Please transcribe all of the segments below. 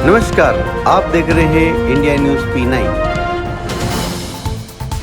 नमस्कार, आप देख रहे हैं इंडिया न्यूज P9।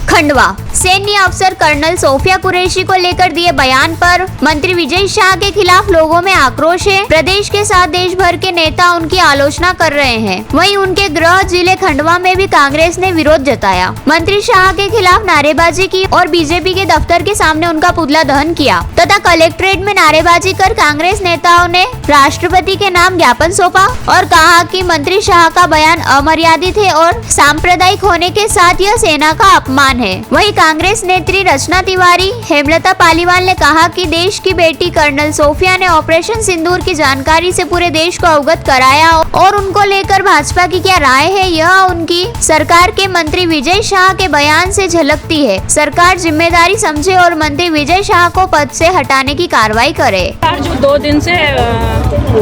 खंडवा सैन्य अफसर कर्नल सोफिया कुरैशी को लेकर दिए बयान पर मंत्री विजय शाह के खिलाफ लोगों में आक्रोश है। प्रदेश के साथ देश भर के नेता उनकी आलोचना कर रहे हैं। वहीं उनके गृह जिले खंडवा में भी कांग्रेस ने विरोध जताया। मंत्री शाह के खिलाफ नारेबाजी की और बीजेपी के दफ्तर के सामने उनका पुतला दहन किया तथा कलेक्ट्रेट में नारेबाजी कर कांग्रेस नेताओं ने राष्ट्रपति के नाम ज्ञापन सौंपा और कहा कि मंत्री शाह का बयान अमर्यादित है और सांप्रदायिक होने के साथ यह सेना का अपमान है। वहीं कांग्रेस नेत्री रचना तिवारी, हेमलता पालीवाल ने कहा कि देश की बेटी कर्नल सोफिया ने ऑपरेशन सिंदूर की जानकारी से पूरे देश को अवगत कराया और उनको लेकर भाजपा की क्या राय है, यह उनकी सरकार के मंत्री विजय शाह के बयान से झलकती है। सरकार जिम्मेदारी समझे और मंत्री विजय शाह को पद से हटाने की कार्रवाई करे। जो 2 दिन से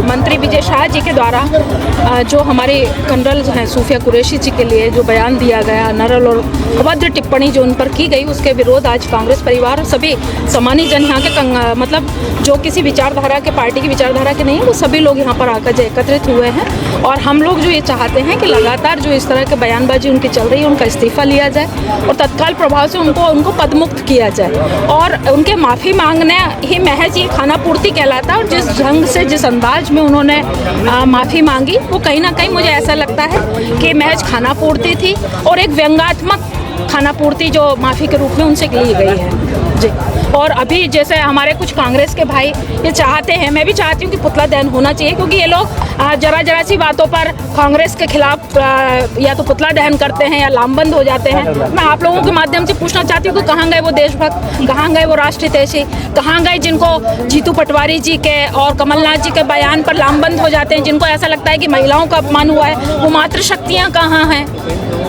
मंत्री विजय शाह जी के द्वारा जो हमारे कर्नल हैं सोफिया कुरैशी जी के लिए जो बयान दिया गया, नरल और अभद्र टिप्पणी जो उन पर की गई, उसके विरोध आज कांग्रेस परिवार और सभी सामान्य जन यहाँ के मतलब जो किसी विचारधारा के पार्टी की विचारधारा के नहीं है, वो सभी लोग यहाँ पर आकर एकत्रित हुए हैं। और हम लोग जो ये चाहते हैं कि लगातार जो इस तरह के बयानबाजी उनकी चल रही है, उनका इस्तीफा लिया जाए और तत्काल प्रभाव से उनको पदमुक्त किया जाए और उनके माफ़ी मांगने ही महज ये खाना पूर्ति कहलाता है। और जिस ढंग से जिस अंदाज में उन्होंने माफ़ी मांगी, वो कहीं ना कहीं मुझे ऐसा लगता है कि महज खाना पूर्ति थी और एक व्यंग्यात्मक खाना पूर्ति जो माफ़ी के रूप में उनसे ली गई है जी। और अभी जैसे हमारे कुछ कांग्रेस के भाई ये चाहते हैं, मैं भी चाहती हूँ कि पुतला दहन होना चाहिए, क्योंकि ये लोग जरा सी बातों पर कांग्रेस के खिलाफ या तो पुतला दहन करते हैं या लामबंद हो जाते हैं। मैं आप लोगों के माध्यम से पूछना चाहती हूँ कि कहाँ गए वो देशभक्त, कहाँ गए वो राष्ट्रहितैषी, कहाँ गए जिनको जीतू पटवारी जी के और कमलनाथ जी के बयान पर लामबंद हो जाते हैं, जिनको ऐसा लगता है कि महिलाओं का अपमान हुआ है, वो मातृशक्तियाँ कहाँ हैं,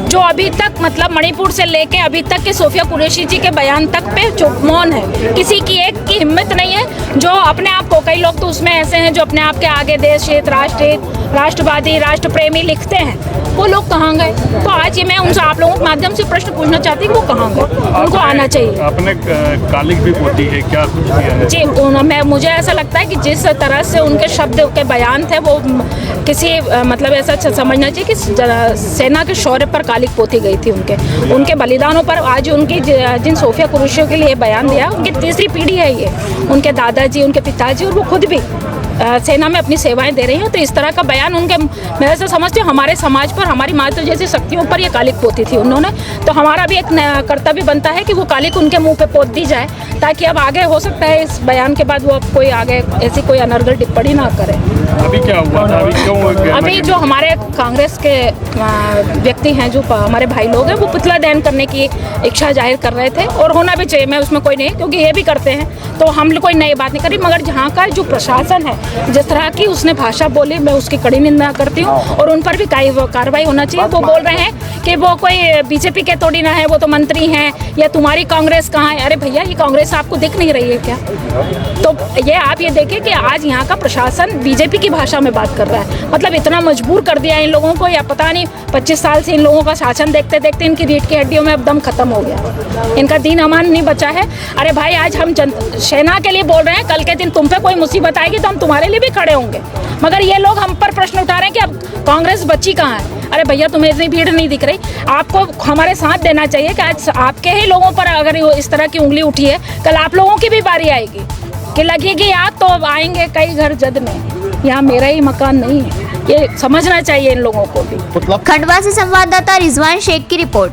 जो अभी तक मतलब मणिपुर से लेके अभी तक के सोफिया कुरैशी जी के बयान तक पे चुप मौन है। किसी की एक की हिम्मत नहीं है जो अपने आप को, कई लोग तो उसमें ऐसे हैं जो अपने आप के आगे देश हित, राष्ट्रवादी, राष्ट्र प्रेमी लिखते हैं, वो लोग कहाँ गए? तो आज ये मैं उनसे आप लोगों के माध्यम से प्रश्न पूछना चाहती हूँ, वो कहाँ गए? उनको आना चाहिए। आपने कालिक भी पोती है क्या जी? मुझे ऐसा लगता है कि जिस तरह से उनके शब्द के बयान थे, वो किसी मतलब ऐसा समझना चाहिए कि सेना के शौर्य पर कालिक पोती गई थी, उनके बलिदानों पर। आज उनकी जिन सोफिया कुरैशी के लिए बयान दिया, उनकी तीसरी पीढ़ी है ये, उनके दादाजी, उनके पिताजी और वो खुद भी सेना में अपनी सेवाएं दे रही हैं। तो इस तरह का बयान उनके, मैं ऐसा समझती हूँ, हमारे समाज पर, हमारी माता जैसी शक्तियों पर ये कालिक पोती थी उन्होंने। तो हमारा भी एक कर्तव्य बनता है कि वो कालिक उनके मुंह पे पोत दी जाए, ताकि अब आगे हो सकता है इस बयान के बाद वो अब कोई आगे ऐसी कोई अनर्गल टिप्पणी ना करे। अभी क्या हुआ था? अभी जो हमारे कांग्रेस के व्यक्ति हैं, जो हमारे भाई लोग हैं, वो पुतला दहन करने की इच्छा जाहिर कर रहे थे और होना भी चाहिए, मैं उसमें कोई नहीं, क्योंकि ये भी करते हैं, तो हम कोई नई बात नहीं करी। मगर जहाँ का जो प्रशासन है, जिस तरह की उसने भाषा बोली, मैं उसकी कड़ी निंदा करती हूँ और उन पर भी कार्रवाई होना चाहिए। वो बोल रहे हैं कि वो कोई बीजेपी के थोड़ी ना है, वो तो मंत्री हैं, या तुम्हारी कांग्रेस कहाँ है? अरे भैया, ये कांग्रेस आपको दिख नहीं रही है क्या? तो ये आप ये देखिए कि आज यहाँ का प्रशासन बीजेपी की भाषा में बात कर रहा है। मतलब इतना मजबूर कर दिया इन लोगों को, या पता नहीं 25 साल से इन लोगों का शासन देखते देखते इनकी रीढ़ की हड्डियों में अब दम खत्म हो गया, इनका दीन अमान नहीं बचा है। अरे भाई, आज हम सेना के लिए बोल रहे हैं, कल के दिन तुम पे कोई मुसीबत आएगी तो हम तुम्हारे लिए भी खड़े होंगे। मगर ये लोग हम पर प्रश्न उठा रहे हैं कि अब कांग्रेस बच्ची कहाँ है? अरे भैया, तुम्हें इतनी भीड़ नहीं दिख रही? आपको हमारे साथ देना चाहिए कि आज आपके ही लोगों पर अगर इस तरह की उंगली उठी है, कल आप लोगों की भी बारी आएगी कि लगेगी आग तो आएंगे कई घर जद में। यहाँ मेरा ही मकान नहीं है, ये समझना चाहिए इन लोगों को भी। खंडवा से संवाददाता रिजवान शेख की रिपोर्ट।